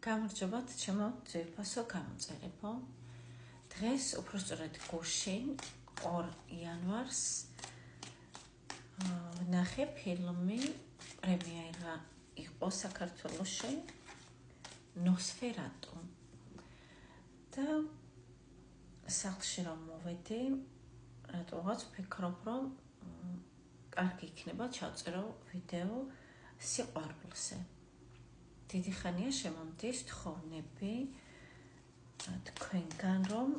გამარჯობათ, ჩემო ძვირფასო გამოწერებო. დღეს უпроსწორად გუშინ 2 იანვარს ნახე ფილმი, პრემიერა იყო საქართველოში, ნოსფერატუ. და სახლში რომ მოვედი, რატოღაც ვფიქრობ, რომ კარგი იქნება ჩავწერო ვიდეო სიყვარულზე. დიდი ხანია შემომდის თხოვნები თქვენგან, რომ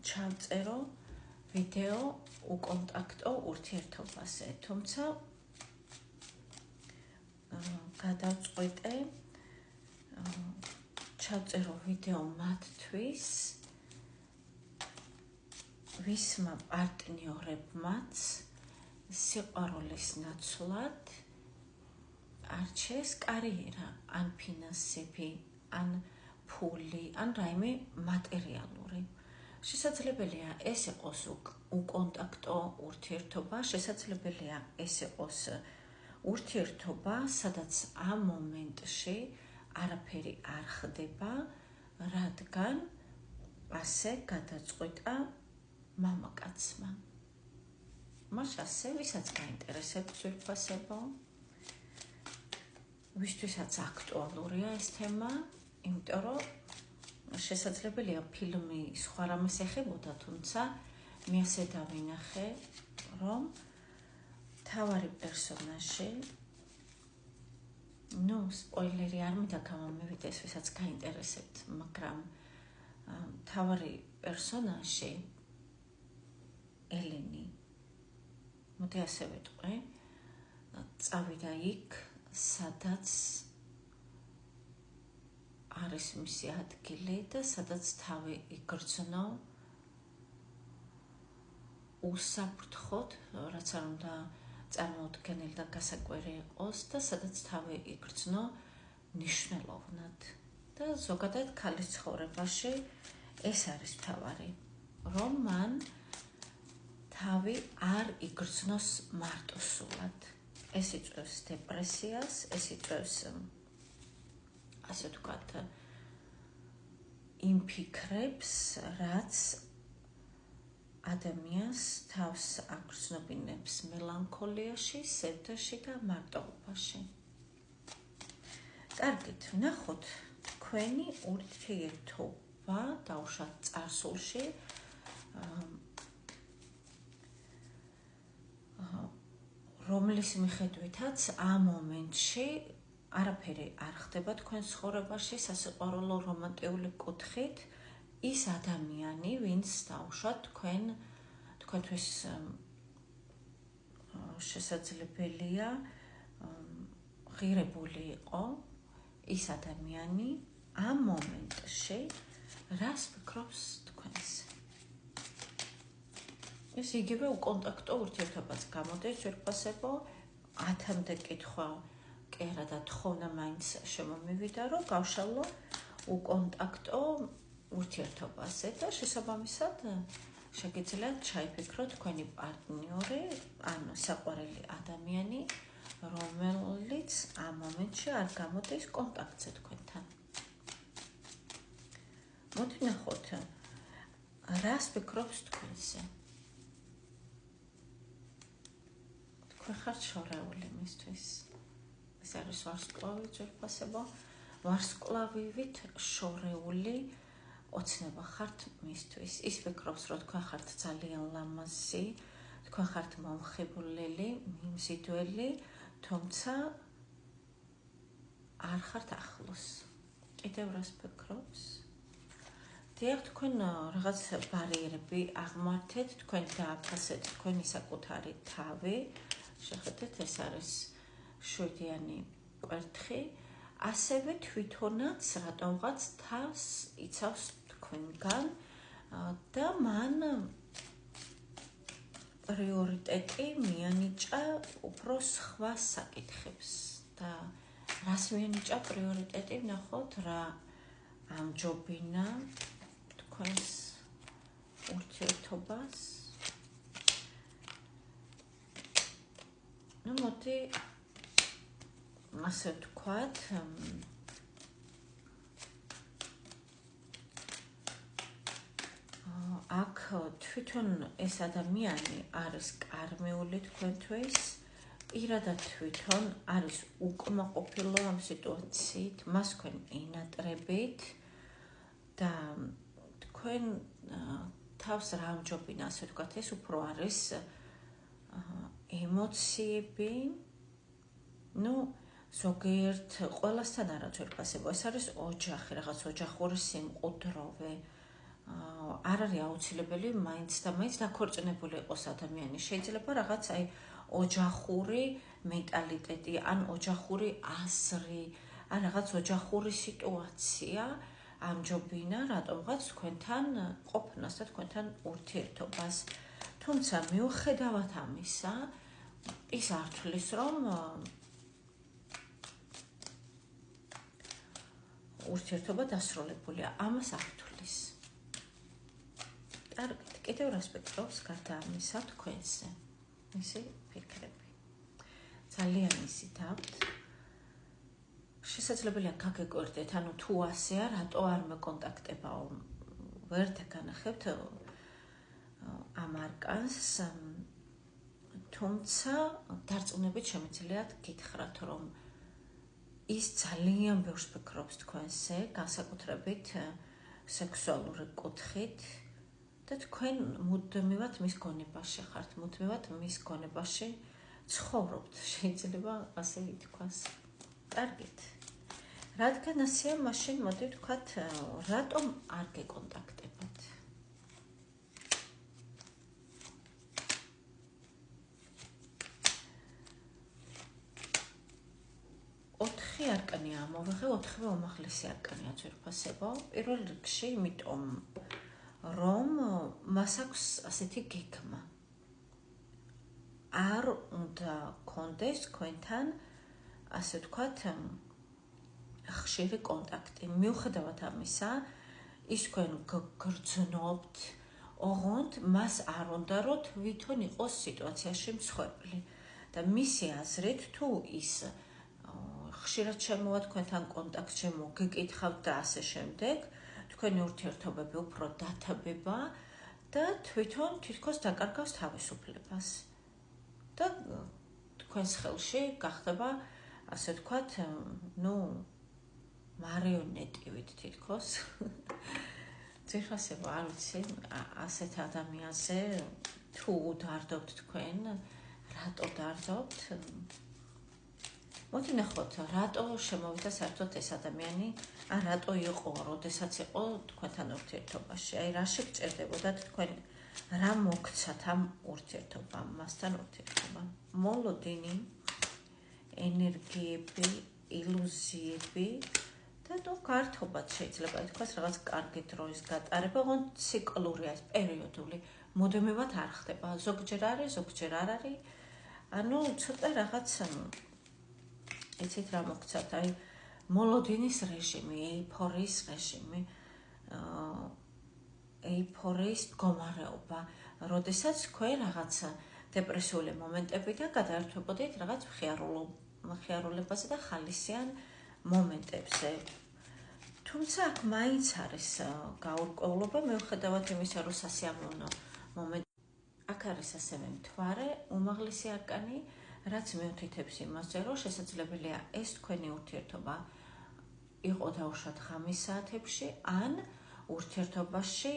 ჩავწერო ვიდეო უკონტაქტო ურთიერთობაზე, თუმცა გადავწყვიტე ჩავწერო ვიდეო მათთვის, ვისმა პარტნიორებმაც სიყვარულის ნაცვლად არჩეს კარიერა, ან ფინანსები, ან ფული, ან რაიმე მატერიალური. შესაძლებელია ეს იყოს უკონტაქტო ურთიერთობა, შესაძლებელია ეს იყოს ურთიერთობა, სადაც ამ მომენტში არაფერი არ ხდება, რადგან ასე გადაწყვიტა მამაკაცმა. მას ასე ვისაც გაინტერესებს ძვირფასებო, ვისთვისაც აქტუალურია ეს თემა, იმიტომ რომ შესაძლებელია ფილმი სხვა რამეს ეხებოდა, თუმცა მე ასე დავინახე, რომ მთავარი პერსონაჟი, სპოილერი არ მინდა გამომივიდეს, ვისაც გაინტერესებთ, მაგრამ მთავარი პერსონაჟი ელენი, მოდი ასე ვიტყვი, წავიდა იქ, სადაც არის მისი ადგილი და სადაც თავი იგრძნო უსაფრთხოდ, რაც არ უნდა წარმოუდგენელი და გასაკვირი იყოს და სადაც თავი იგრძნო მნიშვნელოვნად. და ზოგადად ქალის ცხოვრებაში ეს არის მთავარი, რომ მან თავი არ იგრძნოს მარტოსულად. ეს იწვევს დეპრესიას, ეს იწვევს, ასე ვთქვათ, იმ ფიქრებს, რაც ადამიანს თავს აგრძნობინებს მელანქოლიაში, სევდაში და მარტოობაში. კარგით, ვნახოთ თქვენი ურთიერთობა დავუშვათ წარსულში, რომლის მიხედვითაც ამ მომენტში არაფერი არ ხდება თქვენ ცხოვრებაში, სასიყვარულო რომანტიკული კუთხით, ის ადამიანი, ვინც დავუშვათ თქვენთვის შესაძლებელია ღირებული იყო, ის ადამიანი ამ მომენტში რას ფიქრობს თქვენს. ეს იგივე უკონტაქტო ურთიერთობაც გამოდის, ძვირფასებო, 10-მდე კითხვა კი არა და თხოვნა მაინც შემომივიდა, რომ გავშალო უკონტაქტო ურთიერთობაზე და შესაბამისად შეგიძლიათ ჩაიფიქროთ თქვენი პარტნიორი, ანუ საყვარელი ადამიანი, რომელიც ამ მომენტში არ გამოდის კონტაქტზე თქვენთან. მოდი ვნახოთ, რას ფიქრობს თქვენზე. ხართ შორეული მისთვის. ეს არის ვარსკვლავი, ძვირფასებო, ვარსკვლავივით შორეული ოცნება ხართ მისთვის. ის ფიქრობს, რომ თქვენ ხართ ძალიან ლამაზი, თქვენ ხართ მომხიბვლელი, მიმზიდველი, თუმცა არ ხართ ახლოს. კიდევ რას ფიქრობს? დიახ, თქვენ რაღაც ბარიერები აღმართეთ, თქვენ დააფასეთ თქვენი საკუთარი თავი. შეხედეთ, ეს არის 7-იანი კვერთხი, ასევე თვითონაც რატომღაც თავს იცავს თქვენგან და მან პრიორიტეტი მიანიჭა უფრო სხვა საკითხებს და რას მიანიჭა პრიორიტეტი, ვნახოთ, რა ამჯობინა თქვენს ურთიერთობას. მოდი ასე ვთქვათ, თვითონ ეს ადამიანი არის კარმეული თქვენთვის, პირადად თვითონ არის უკმაყოფილო ამ სიტუაციით, მას თქვენ ინატრებით და თქვენ თავს რა ამჯობინა, ასე ვთქვათ, ეს უფრო არის ემოციები, ზოგიერთ ყველასთან არა ძვირფასება, ეს არის ოჯახი, რაღაც ოჯახური სიმყუდროვე, არ არის აუცილებელი მაინც და მაინც დაქორწინებული იყოს ადამიანი. შეიძლება რაღაც ოჯახური მენტალიტეტი, ან ოჯახური აზრი, ან რაღაც ოჯახური სიტუაცია ამჯობინა რატომღაც თქვენთან ყოფნას და თქვენთან ურთიერთობას. თუმცა მიუხედავად ამისა, ის არ თვლის, რომ ურთიერთობა დასრულებულია, ამას არ თვლის. კარგით, კიდევ რას ვფიქრობს გარდა ამისა თქვენზე? მისი ფიქრები. ძალიან იზიდავთ. შესაძლებელია გაგეკვირდეთ, თუ ასეა, რატო არ მეკონტაქტებაო? ვერ დაგანახებთ ამ არკანს, თუმცა დარწმუნებით შემიძლიათ გითხრათ, რომ ის ძალიან ბევრს ფიქრობს თქვენზე, განსაკუთრებით სექსუალური კუთხით და თქვენ მუდმივად მის გონებაში ხართ, მუდმივად მის გონებაში ცხოვრობთ, შეიძლება ასე ითქვას. კარგით. რადგან ასეა, მაშინ მოდი ვთქვათ, რატომ არ გეკონტაქტებათ? ოთხი არკანი ამოვიღე, ოთხივე უმაღლესი არკანია ძვირფასებო. პირველ რიგში, იმიტომ რომ მას აქვს ასეთი გეგმა. არ უნდა გქონდეს თქვენთან, ასე ვთქვათ, ხშირი კონტაქტი. მიუხედავად ამისა, ის თქვენ გგრძნობთ, ოღონდ მას არ უნდა რომ თვითონ იყოს სიტუაციაში მსხვერპლი. და მისი აზრით, თუ ის ხშირად შემოვა თქვენთან კონტაქტში, მოგეკითხავთ და ასე შემდეგ, თქვენი ურთიერთობები უფრო დათბება და თვითონ თითქოს დაკარგავს თავისუფლებას. და თქვენს ხელში გახდება, ასე ვთქვათ, მარიონეტივით თითქოს. ძირფასება, არ ვიცი, ასეთ ადამიანზე თუ დარდობთ თქვენ, რატო დარდობთ? მოდი ნახოთ, რატო შემოვიდა საერთოდ ეს ადამიანი, ან რატო იყო, როდესაც იყო თქვენთან ურთიერთობაში. რა შეგჭირდებოდათ თქვენ, რა მოგცათ ამ ურთიერთობამ, მასთან ურთიერთობამ? მოლოდინი, ენერგიები, ილუზიები და გართობად შეიძლება ითქვას, რაღაც კარგი დროის გატარება, ოღონდ ციკლურია, პერიოდული, მუდმივად არ ხდება. ზოგჯერ არის, ზოგჯერ არ არის. ცოტა რაღაც იცით რა მოგცათ, მოლოდინის რეჟიმი, ეიფორიის რეჟიმი, ეიფორიის მდგომარეობა, როდესაც თქვენ რაღაც დეპრესიული მომენტებიდან გადაერთვებოდით რაღაც მხიარულებაზე და ხალისიან მომენტებზე. თუმცა აქ მაინც არის გაურკვევლობა, მიუხედავად იმისა, რომ სასიამოვნო მომენტი. აქ არის ასევე მთვარე, უმაღლესი არკანი, რაც მეუთითებს იმაზე, რომ შესაძლებელია ეს თქვენი ურთიერთობა იყო დაუშვათ ღამის საათებში, ან ურთიერთობაში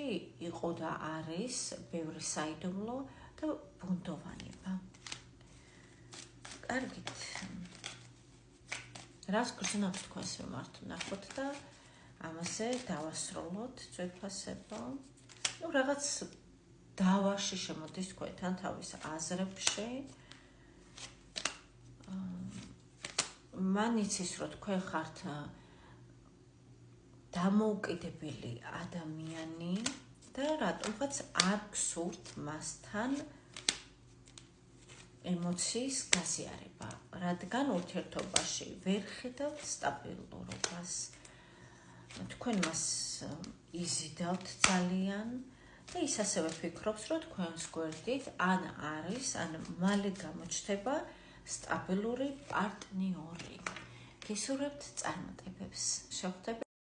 იყო და არის ბევრი საიდუმლო და ბუნდოვანება. კარგით. რას გრძნობს თქვენს მიმართ ნახოთ და ამაზე დავასრულოთ ძვირფასებო. რაღაც დავაში შემოდის თქვენთან თავის აზრებში. მან იცის, რომ თქვენ ხართ დამოუკიდებელი ადამიანი და რატომღაც არ გსურთ მასთან ემოციის გაზიარება, რადგან ურთიერთობაში ვერ ხედავთ სტაბილურობას. თქვენ მას იზიდავთ ძალიან და ის ასევე ფიქრობს, რომ თქვენს გვერდით ან არის, ან მალე გამოჩნდება სტაბილური პარტნიორი. გისურვებთ წარმატებებს. შევხვდებით